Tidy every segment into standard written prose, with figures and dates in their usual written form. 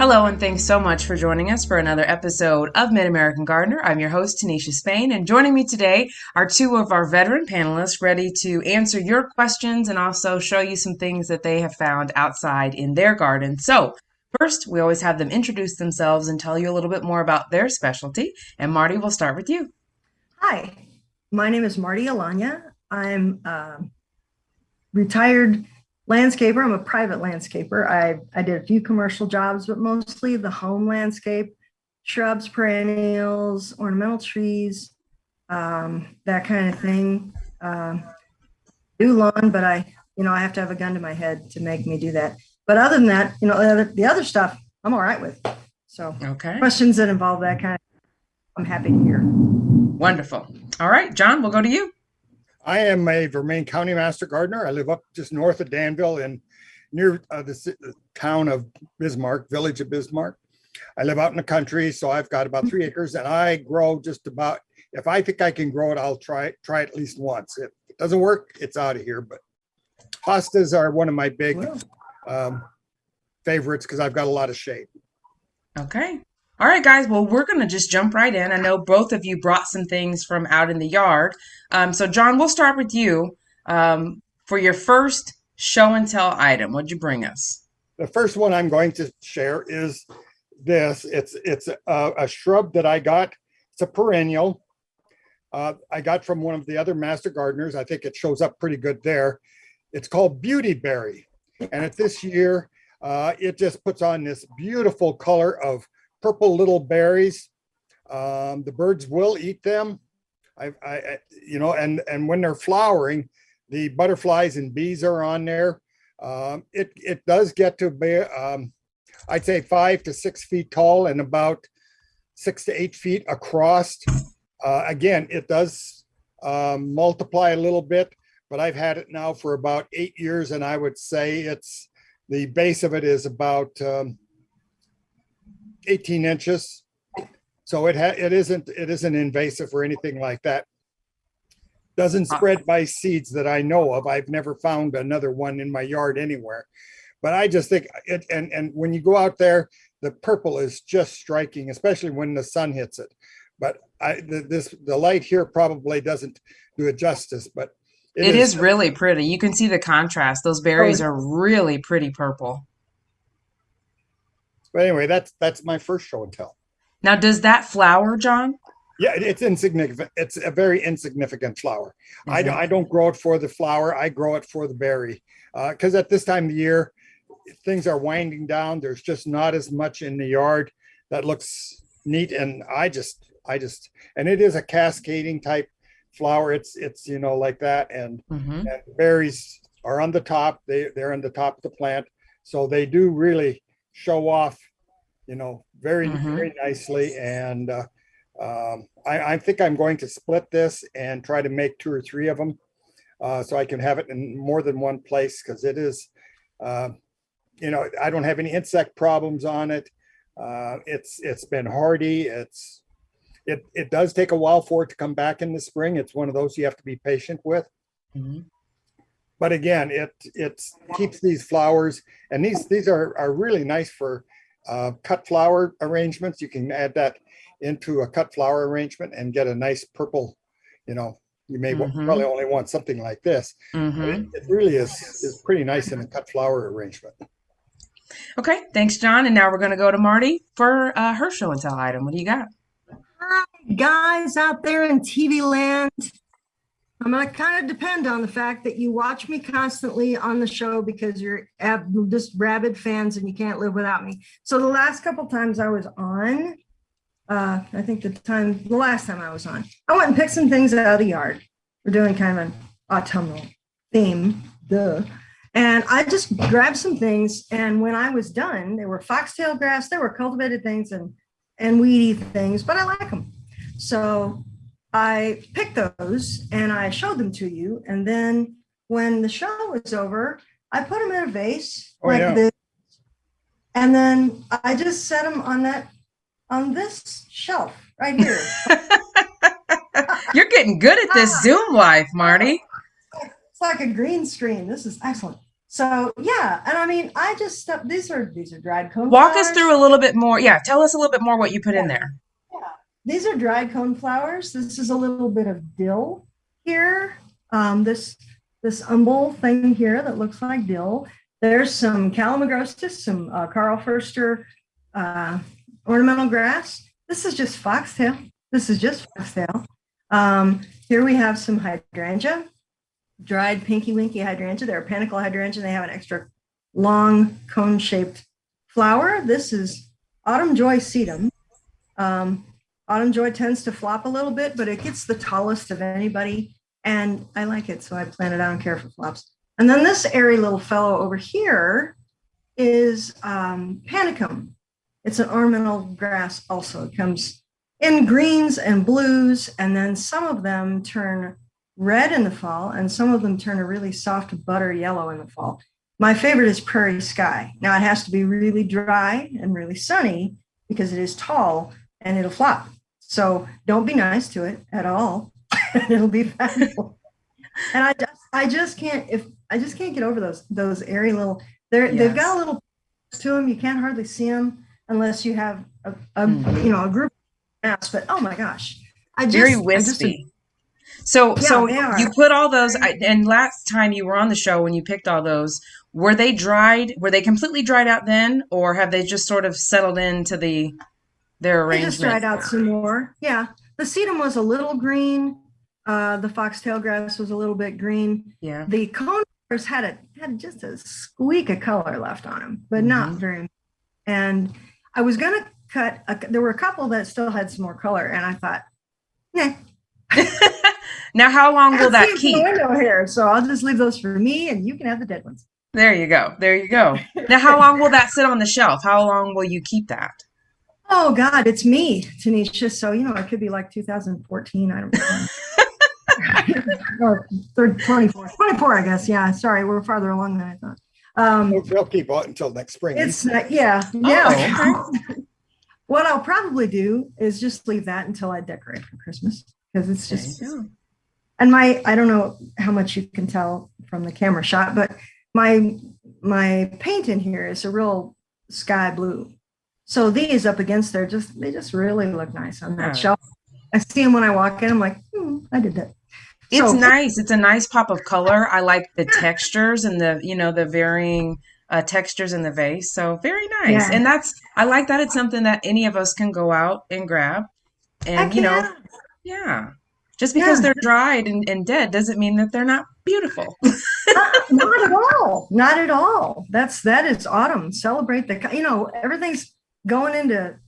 Hello, and thanks so much for joining us for another episode of Mid-American Gardener. I'm your host, Tanisha Spain, and joining me today are two of our veteran panelists ready to answer your questions and also show you some things that they have found outside in their garden. So, first, we always have them introduce themselves and tell you a little bit more about their specialty. And Marty, we'll start with you. Hi, my name is Marty Alanya. I'm retired landscaper. I'm a private landscaper. I did a few commercial jobs, but mostly the home landscape, shrubs, perennials, ornamental trees, that kind of thing. Do lawn, but I have to have a gun to my head to make me do that. But other than that, the other stuff I'm all right with. So Okay. questions that involve that kind of, I'm happy to hear. Wonderful. All right, John, we'll go to you. I am a Vermain County Master Gardener. I live up just north of Danville in near the town of Bismarck, village of Bismarck. I live out in the country, so I've got about 3 acres, and I grow just about, if I think I can grow it, I'll try at least once. If it doesn't work, it's out of here. But hostas are one of my big favorites because I've got a lot of shade. Okay. All right, guys. Well, we're going to just jump right in. I know both of you brought some things from out in the yard. So, John, we'll start with you for your first show and tell item. What'd you bring us? The first one I'm going to share is this. It's a shrub that I got. It's a perennial. I got from one of the other master gardeners. I think it shows up pretty good there. It's called Beauty Berry. And at this year, it just puts on this beautiful color of purple little berries. The birds will eat them. And when they're flowering, the butterflies and bees are on there. It does get to be, I'd say 5 to 6 feet tall and about 6 to 8 feet across. Again, it does multiply a little bit, but I've had it now for about 8 years, and I would say the base of it is about 18 inches. So it isn't invasive or anything like that. Doesn't spread by seeds that I know of. I've never found another one in my yard anywhere. But I just think it, and when you go out there, the purple is just striking, especially when the sun hits it. But the light here probably doesn't do it justice, but it is really pretty. You can see the contrast. Those berries are really pretty purple. But anyway, that's my first show and tell. Now, does that flower, John? Yeah, it's insignificant. It's a very insignificant flower. Mm-hmm. I don't grow it for the flower. I grow it for the berry. Because at this time of the year, things are winding down. There's just not as much in the yard that looks neat. And I just, and it is a cascading type flower. It's like that. And, and the berries are on the top. They're on the top of the plant. So they do really show off, very, very nicely. And I think I'm going to split this and try to make 2 or 3 of them so I can have it in more than one place, because it is, I don't have any insect problems on it. It's been hardy. It does take a while for it to come back in the spring. It's one of those you have to be patient with. But again, it keeps these flowers, and these are really nice for cut flower arrangements. You can add that into a cut flower arrangement and get a nice purple, you may probably only want something like this. It really is pretty nice in a cut flower arrangement. Okay, thanks, John. And now we're going to go to Marty for her show and tell item. What do you got? Hi, guys out there in TV land. I'm going to kind of depend on the fact that you watch me constantly on the show because you're just rabid fans and you can't live without me. So the last couple times I was on, I think the last time I was on, I went and picked some things out of the yard. We're doing kind of an autumnal theme, and I just grabbed some things. And when I was done, there were foxtail grass, there were cultivated things and weedy things, but I like them. So I picked those and I showed them to you. And then when the show was over, I put them in a vase this. And then I just set them on this shelf right here. You're getting good at this Zoom life, Marty. It's like a green screen. This is excellent. So yeah, and I mean, I just these are dried Walk us coneflowers. through a little bit more. Yeah, tell us a little bit more what you put in Yeah, there. yeah. These are dried coneflowers. This is a little bit of dill here. This umbel thing here that looks like dill. There's some calamagrostis, some Carl Förster uh, ornamental grass. This is just foxtail. This is just foxtail. Here we have some hydrangea, dried pinky winky hydrangea. They're a panicle hydrangea. They have an extra long cone shaped flower. This is autumn joy sedum. Autumn joy tends to flop a little bit, but it gets the tallest of anybody. And I like it, so I plant it. I don't care if it flops. And then this airy little fellow over here is panicum. It's an ornamental grass also. It comes in greens and blues, and then some of them turn red in the fall, and some of them turn a really soft butter yellow in the fall. My favorite is prairie sky. Now it has to be really dry and really sunny because it is tall and it'll flop. So don't be nice to it at all. It'll be fabulous. And I just can't get over those airy little. They've got a little to them. You can't hardly see them unless you have a group mass. But oh my gosh, Very wispy. So you put all those, and last time you were on the show when you picked all those, were they dried? Were they completely dried out then, or have they just sort of settled into their arrangement? They just dried out some more. Yeah, the sedum was a little green. The foxtail grass was a little bit green. Yeah. The conifers had just a squeak of color left on them, but not very much. And I was gonna there were a couple that still had some more color, and I thought, nah. Now, how long will that keep? Here, so I'll just leave those for me, and you can have the dead ones. There you go. There you go. Now, how long will that sit on the shelf? How long will you keep that? Oh God, it's me, Tanisha. So it could be like 2014. I don't know. Or 24, I guess. Yeah. Sorry, we're farther along than I thought. They'll keep out until next spring. It's yeah. Oh, okay. What I'll probably do is just leave that until I decorate for Christmas, because it's just. And I don't know how much you can tell from the camera shot, but my paint in here is a real sky blue. So these up against there, they just really look nice on that shelf. I see them when I walk in. I'm like, I did that. It's nice. It's a nice pop of color. I like the textures and the varying textures in the vase. So very nice. Yeah. And I like that it's something that any of us can go out and grab. And, yeah. Just because they're dried and dead doesn't mean that they're not beautiful. Not at all. Not at all. That is autumn. Celebrate everything's going into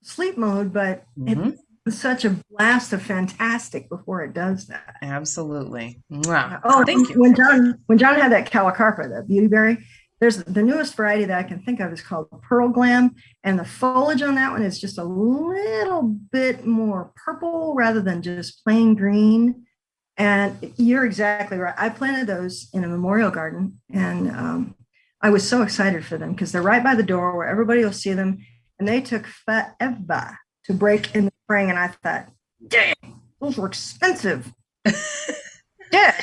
sleep mode, but it's such a blast of fantastic before it does that. Absolutely. Wow. Oh, thank you. When John had that calacarpa, the beautyberry, there's the newest variety that I can think of is called Pearl Glam, and the foliage on that one is just a little bit more purple rather than just plain green. And you're exactly right. I planted those in a memorial garden, and I was so excited for them because they're right by the door where everybody will see them. And they took forever to break in the spring, and I thought, dang, those were expensive. Yeah,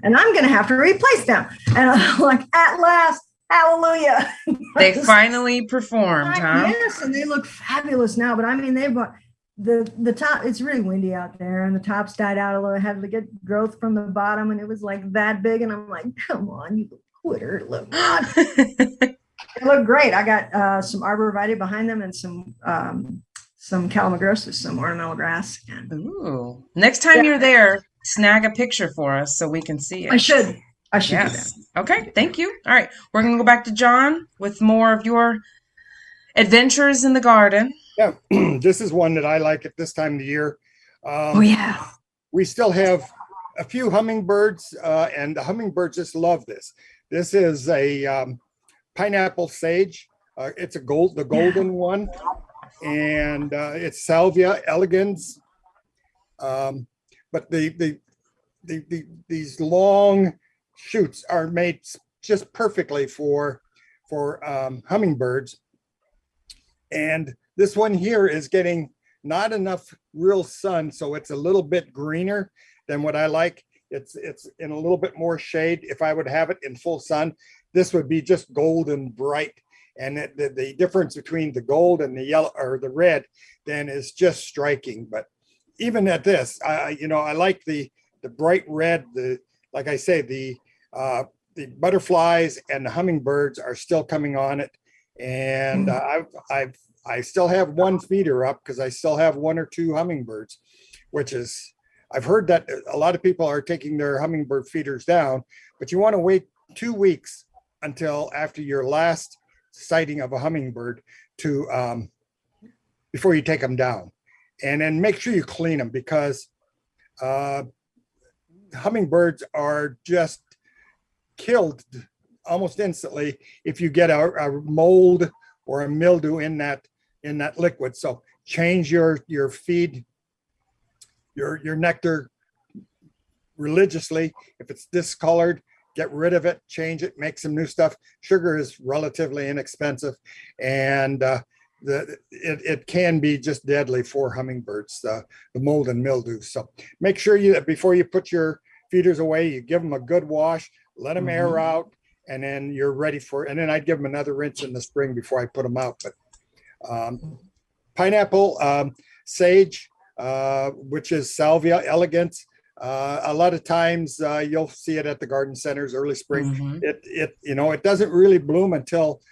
and I'm going to have to replace them. And I'm like, at last. Hallelujah. They finally performed, huh? Yes, and they look fabulous now. But I mean, they bought the top. It's really windy out there, and the tops died out a little. I had to get growth from the bottom, and it was like that big. And I'm like, come on, you quitter. Look good. They look great. I got some arborvitae behind them and some calamagrostis, some ornamental grass. Ooh. Next time you're there, snag a picture for us so we can see it. I should. Yes. Okay. Thank you. All right. We're going to go back to John with more of your adventures in the garden. Yeah. This is one that I like at this time of the year. We still have a few hummingbirds, and the hummingbirds just love this. This is a pineapple sage. It's the golden one, and it's Salvia elegans. But these long shoots are made just perfectly for hummingbirds. And this one here is getting not enough real sun, so it's a little bit greener than what I like. It's in a little bit more shade. If I would have it in full sun, this would be just golden bright. And the difference between the gold and the yellow or the red then is just striking. But even at this, I like the bright red. Like I say, the butterflies and the hummingbirds are still coming on it. And I still have one feeder up because I still have one or two hummingbirds, which is, I've heard that a lot of people are taking their hummingbird feeders down, but you want to wait 2 weeks until after your last sighting of a hummingbird to before you take them down. And then make sure you clean them, because hummingbirds are just killed almost instantly if you get a mold or a mildew in that liquid. So change your feed, your nectar religiously. If it's discolored, get rid of it, change it, make some new stuff. Sugar is relatively inexpensive, and it can be just deadly for hummingbirds, the mold and mildew. So make sure before you put your feeders away, you give them a good wash, let them air out, and then you're ready for it. And then I'd give them another rinse in the spring before I put them out. But pineapple, sage, which is Salvia elegans. A lot of times you'll see it at the garden centers early spring. It doesn't really bloom until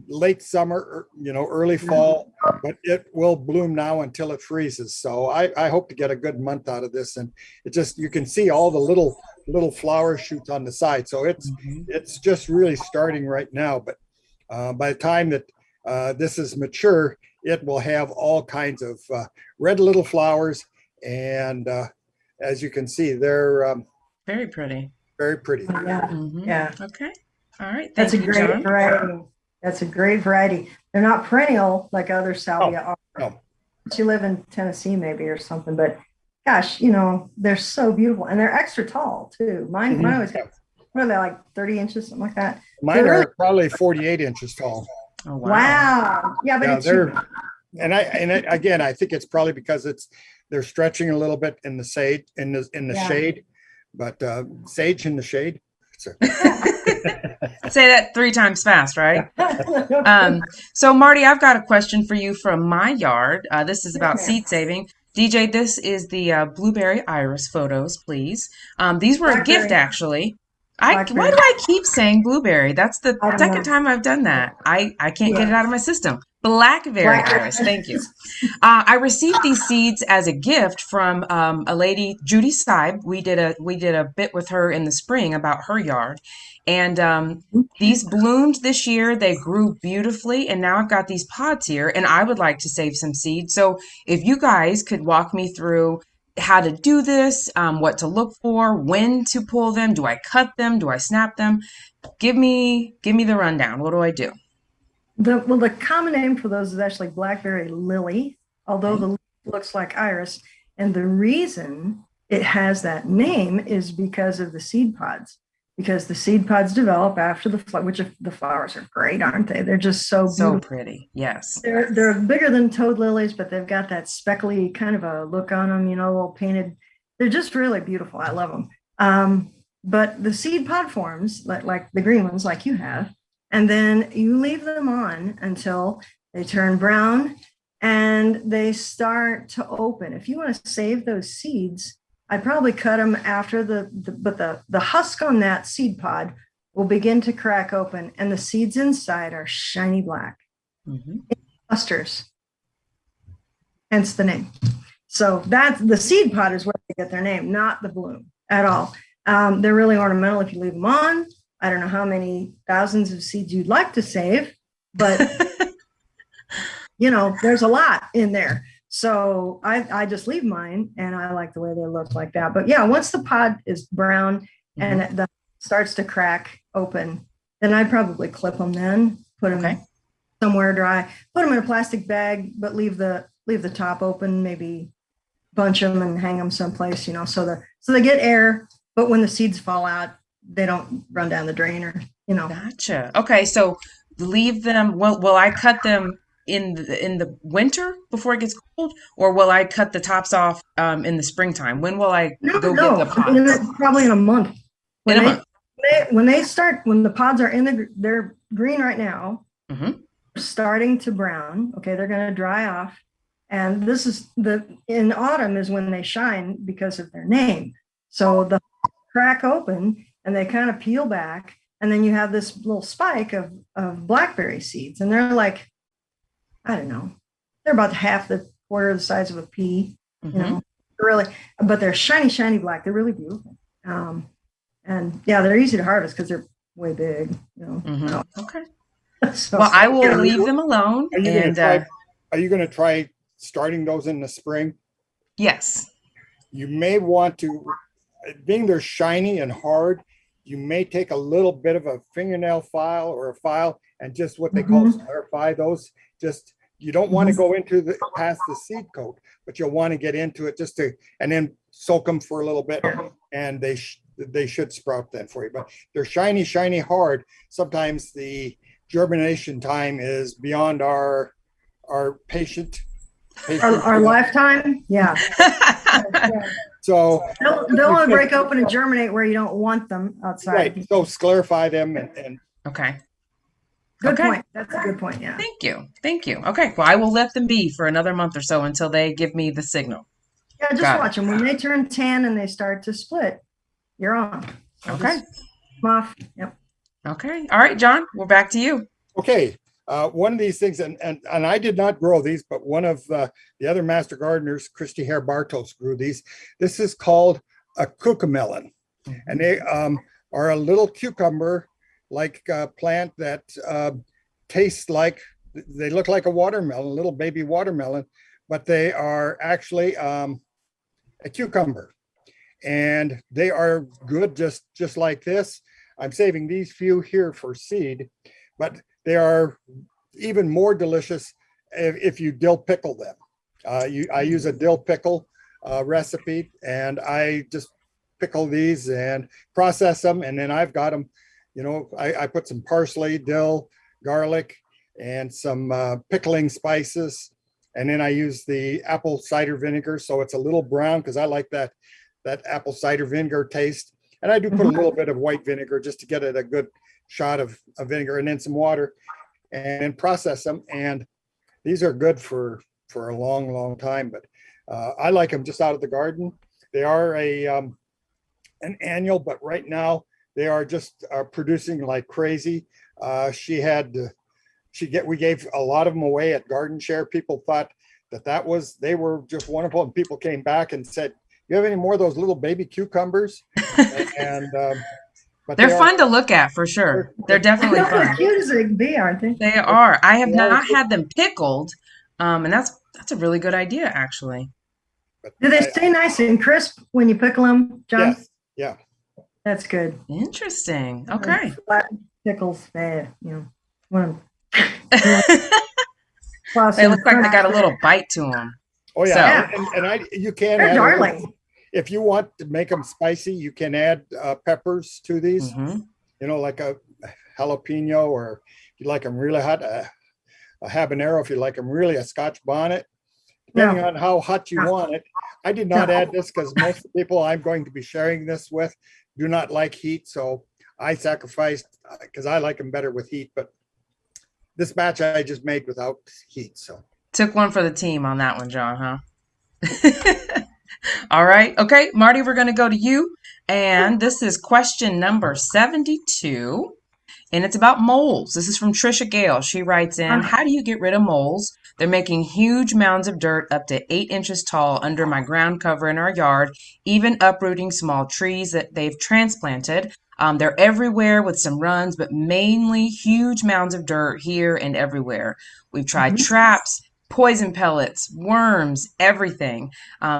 late summer, or, early fall, but it will bloom now until it freezes. So I hope to get a good month out of this. And it just, you can see all the little flower shoots on the side. So it's just really starting right now. But by the time that this is mature, it will have all kinds of red little flowers. And as you can see, they're very pretty. Very pretty. Yeah. Yeah. Okay. All right. That's a Thank you, great John. variety. That's a great variety. They're not perennial like other salvia are. No. You live in Tennessee maybe or something, but gosh, they're so beautiful, and they're extra tall too. Mine always got, what are they, like 30 inches, something like that? Mine are probably 48 inches tall. Oh, wow. Wow. Yeah, but again, I think it's probably because they're stretching a little bit in the shade, shade, but sage in the shade. So. Say that 3 times fast, right? So Marty, I've got a question for you from my yard. This is about seed saving. DJ, this is the blueberry iris photos, please. These were a gift, actually. Why do I keep saying blueberry? That's the second time I've done that. I can't get it out of my system. Blackberry iris. Thank you. I received these seeds as a gift from a lady, Judy Seib. We did a bit with her in the spring about her yard, and these bloomed this year. They grew beautifully, and now I've got these pods here, and I would like to save some seeds. So if you guys could walk me through how to do this, what to look for, when to pull them, do I cut them, do I snap them? Give me the rundown. What do I do? The common name for those is actually blackberry lily, although the leaf looks like iris. And the reason it has that name is because of the seed pods. Because the seed pods develop after the flower, which the flowers are great, aren't they? They're just so beautiful. Pretty. Yes. They're bigger than toad lilies, but they've got that speckly kind of a look on them, all painted. They're just really beautiful. I love them. But the seed pod forms, like the green ones, like you have, and then you leave them on until they turn brown and they start to open. If you want to save those seeds, I'd probably cut them after the husk on that seed pod will begin to crack open, and the seeds inside are shiny black. Clusters. Hence the name. So that's the seed pod is where they get their name, not the bloom at all. They're really ornamental if you leave them on. I don't know how many thousands of seeds you'd like to save, but there's a lot in there. So I just leave mine, and I like the way they look like that. But yeah, once the pod is brown and it starts to crack open, then I'd probably clip them then, put them somewhere dry, put them in a plastic bag, but leave the top open, maybe bunch them and hang them someplace, so they get air, but when the seeds fall out, they don't run down the drain or. Gotcha. Okay, so leave them. Will I cut them in the winter before it gets cold, or will I cut the tops off in the springtime? When will I No, go no, get the pods? probably in a month. In a month. When they start, when the pods are they're green right now, Hmm. starting to brown. Okay, they're going to dry off, and this is in autumn is when they shine because of their name. So the crack open and they kind of peel back, and then you have this little spike of blackberry seeds, and they're like, I don't know, they're about half the quarter the size of a pea. You know, really, but they're shiny, shiny black. They're really beautiful. And yeah, they're easy to harvest because they're way big. You know. Okay. So, Well, I will leave them alone. Are you going to try starting those in the spring? Yes. You may want to, being they're shiny and hard, you may take a little bit of a fingernail file or a file and just what they call clarify those. Just, you don't want to go into past the seed coat, but you'll want to get into it just to, and then soak them for a little bit, and they should sprout then for you. But they're shiny, shiny, hard. Sometimes the germination time is beyond our patient our lifetime. Yeah. So they'll want to break open and germinate where you don't want them outside. Right. So sclerify them and okay. Good point. That's a good point. Yeah. Thank you. Thank you. Okay. Well, I will let them be for another month or so until they give me the signal. Yeah, just watch them. When they turn tan and they start to split, you're on. So okay. Off. Yep. Okay. All right, John, we're back to you. Okay. One of these things, and I did not grow these, but one of the other master gardeners, Christy Hare Bartos, grew these. This is called a cucamelon, and they are a little cucumber-like plant that tastes like, they look like a watermelon, a little baby watermelon, but they are actually a cucumber, and they are good just like this. I'm saving these few here for seed, but they are even more delicious if you dill pickle them. I use a dill pickle recipe, and I just pickle these and process them, and then I've got them, you know, I put some parsley, dill, garlic, and some pickling spices, and then I use the apple cider vinegar, so it's a little brown because I like that apple cider vinegar taste. And I do put a little bit of white vinegar just to get it a good shot of vinegar, and then some water, and process them. And these are good for a long, long time, but I like them just out of the garden. They are an annual, but right now they are just producing like crazy. We gave a lot of them away at Garden Share. People thought they were just wonderful, and people came back and said, "You have any more of those little baby cucumbers?" But they're fun to look at for sure. They're definitely fun. They're cute as they can be, aren't they? They are. I have not had them pickled, and that's a really good idea, actually. Do they stay nice and crisp when you pickle them, John? Yes. Yeah. That's good. Interesting. Okay. Flat pickles, you know, one they look like they got a little bite to them. Oh yeah, so. You can They're darling. If you want to make them spicy, you can add peppers to these. You know, like a jalapeno, or if you like them really hot, a habanero. If you like them really, a Scotch bonnet. Depending on how hot you want it. I did not add this because most of the people I'm going to be sharing this with do not like heat, so I sacrificed because I like them better with heat. But this batch I just made without heat. So took one for the team on that one, John, huh? All right. Okay, Marty, we're going to go to you. And this is question number 72. And it's about moles. This is from Trisha Gale. She writes in, how do you get rid of moles? They're making huge mounds of dirt up to 8 inches tall under my ground cover in our yard, even uprooting small trees that they've transplanted. They're everywhere with some runs, but mainly huge mounds of dirt here and everywhere. We've tried traps, poison pellets, worms, everything.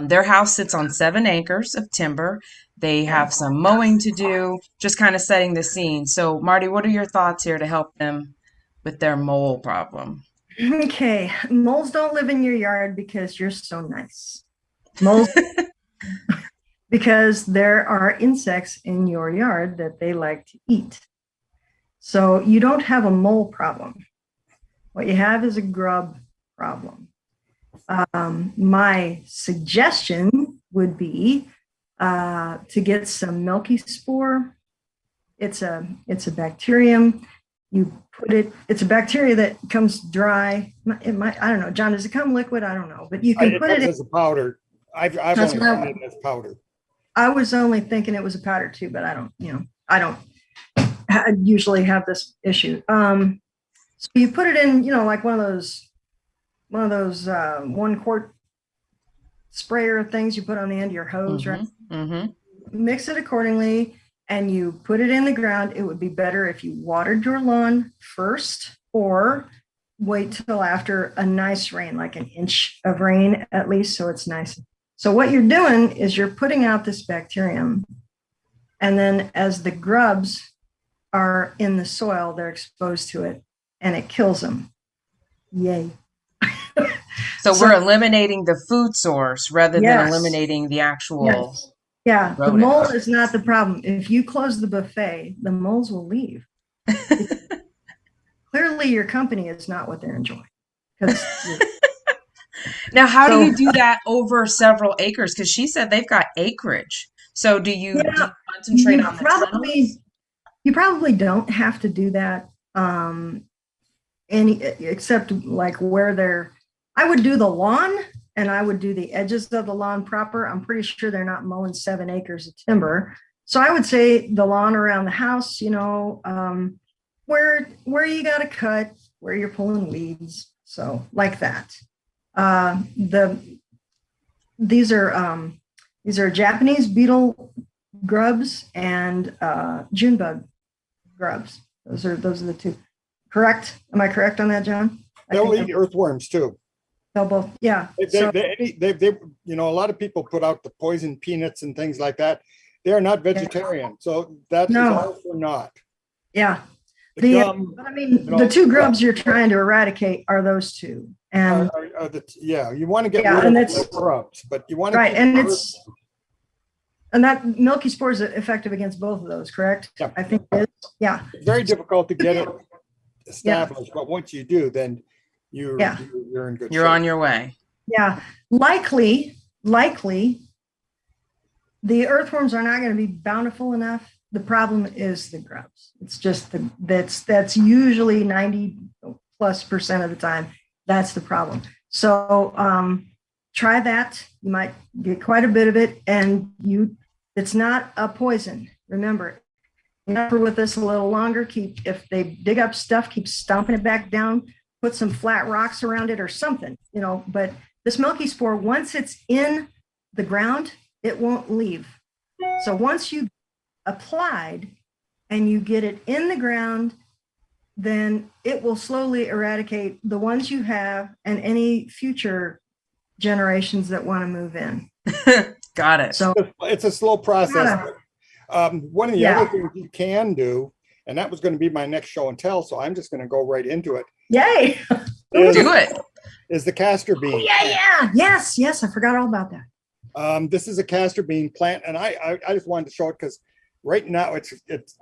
Their house sits on 7 acres of timber. They have some mowing to do, just kind of setting the scene. So, Marty, what are your thoughts here to help them with their mole problem? Okay, moles don't live in your yard because you're so nice. Moles, because there are insects in your yard that they like to eat. So you don't have a mole problem. What you have is a grub problem. My suggestion would be to get some milky spore. It's a bacterium. You put it. It's a bacteria that comes dry. It might. I don't know, John. Does it come liquid? I don't know, but you can put it in as a powder. I've That's only what seen it as powder. I was only thinking it was a powder too, but I don't usually have this issue. So you put it in, like one of those 1 quart sprayer things you put on the end of your hose, right? Mix it accordingly and you put it in the ground. It would be better if you watered your lawn first or wait till after a nice rain, like an inch of rain at least, so it's nice. So what you're doing is you're putting out this bacterium, and then as the grubs are in the soil, they're exposed to it and it kills them. Yay. So we're eliminating the food source rather than Yes. eliminating the actual. Yes. Yeah, the rodent. mold is not the problem. If you close the buffet, the moles will leave. Clearly, your company is not what they're enjoying. 'Cause Now, how So- do you do that over several acres? Because she said they've got acreage. So do you Yeah, concentrate you on the probably tunnels? you probably don't have to do that. Except like where they're. I would do the lawn and I would do the edges of the lawn proper. I'm pretty sure they're not mowing 7 acres of timber. So I would say the lawn around the house, where you got to cut, where you're pulling weeds. So like that. These are Japanese beetle grubs and June bug grubs. Those are the two. Correct? Am I correct on that, John? They'll eat earthworms too. They'll both. Yeah. A lot of people put out the poison peanuts and things like that. They're not vegetarian, so that is No. also not. Yeah. The gum But I mean, the two grubs you're trying to eradicate are those two. And you want to get Yeah, rid and of that's- the grubs, but you want to right, keep and the and that milky spore is effective against both of those, correct? Yeah. I think it is. Yeah. It's very difficult to get it established, but once you do, then you're in good You're shape. on your way. Yeah. Likely, the earthworms are not going to be bountiful enough. The problem is the grubs. It's just that's usually 90+% of the time. That's the problem. So try that. You might get quite a bit of it, and it's not a poison. Remember, remember with this a little longer. If they dig up stuff, keep stomping it back down. Put some flat rocks around it or something, But this milky spore, once it's in the ground, it won't leave. So once you applied and you get it in the ground, then it will slowly eradicate the ones you have and any future generations that want to move in. Got it. So It's a slow process. One of the Yeah. other things you can do, and that was going to be my next show and tell, so I'm just going to go right into it, yay. Do it. is the castor bean. Yeah. Yes. I forgot all about that. This is a castor bean plant, and I just wanted to show it because right now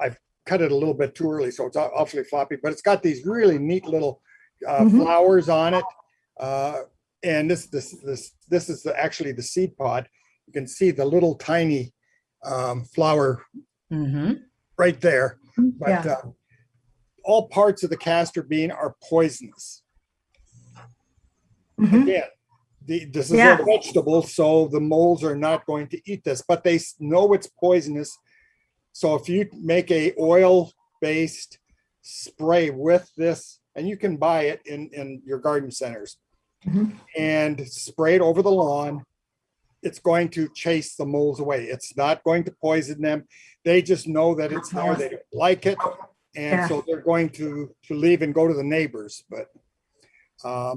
I've cut it a little bit too early, so it's awfully floppy, but it's got these really neat little flowers on it. And this is actually the seed pod. You can see the little tiny flower right there. But all parts of the castor bean are poisonous. Again, this is a vegetable, so the moles are not going to eat this, but they know it's poisonous. So if you make a oil-based spray with this, and you can buy it in your garden centers, and spray it over the lawn, it's going to chase the moles away. It's not going to poison them. They just know that it's there. They don't like it, and so they're going to leave and go to the neighbors. But I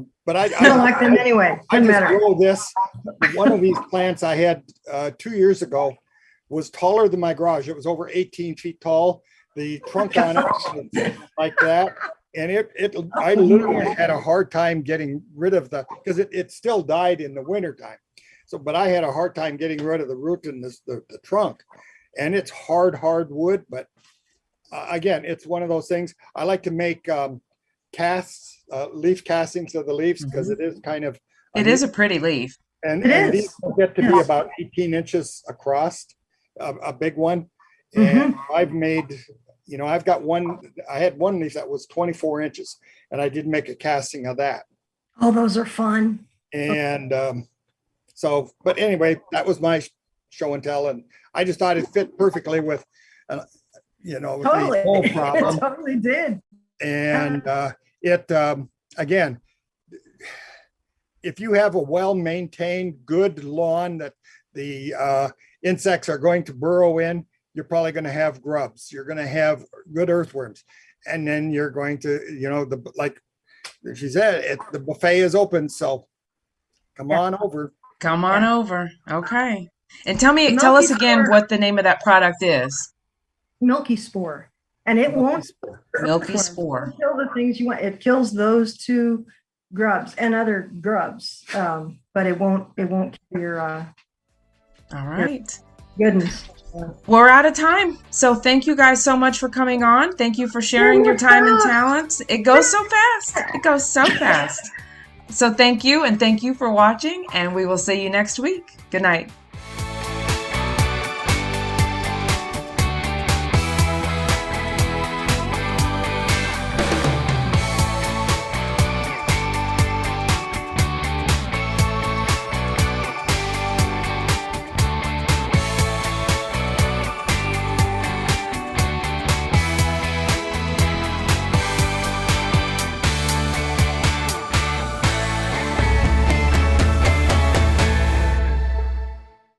don't like them anyway. I Doesn't just matter. grow this. One of these plants I had 2 years ago was taller than my garage. It was over 18 feet tall. The trunk on it was like that. And I literally had a hard time getting rid of because it still died in the wintertime. But I had a hard time getting rid of the root and the trunk. And it's hard wood. But again, it's one of those things. I like to make casts leaf castings of the leaves because it is kind of. It is a pretty leaf. And, It and is. these will get to be about 18 inches across, a big one. And I've made, I've got one, I had one leaf that was 24 inches and I did make a casting of that. Oh, those are fun. And but anyway, that was my show and tell. And I just thought it fit perfectly with, Totally. the whole It problem. totally did. And again, if you have a well-maintained, good lawn that the insects are going to burrow in, you're probably going to have grubs. You're going to have good earthworms. And then you're going to, like she said, the buffet is open. So come on over. Come on over. Okay. And tell The us Milky again Spore. what the name of that product is. Milky Spore. And it won't Milky earthworms. Spore. It won't kill the things you want. It kills those two grubs and other grubs. But it won't kill your All right. goodness. We're out of time. So thank you guys so much for coming on. Thank you for sharing your time and talents. It goes so fast. It goes so fast. So thank you, and thank you for watching, and we will see you next week. Good night.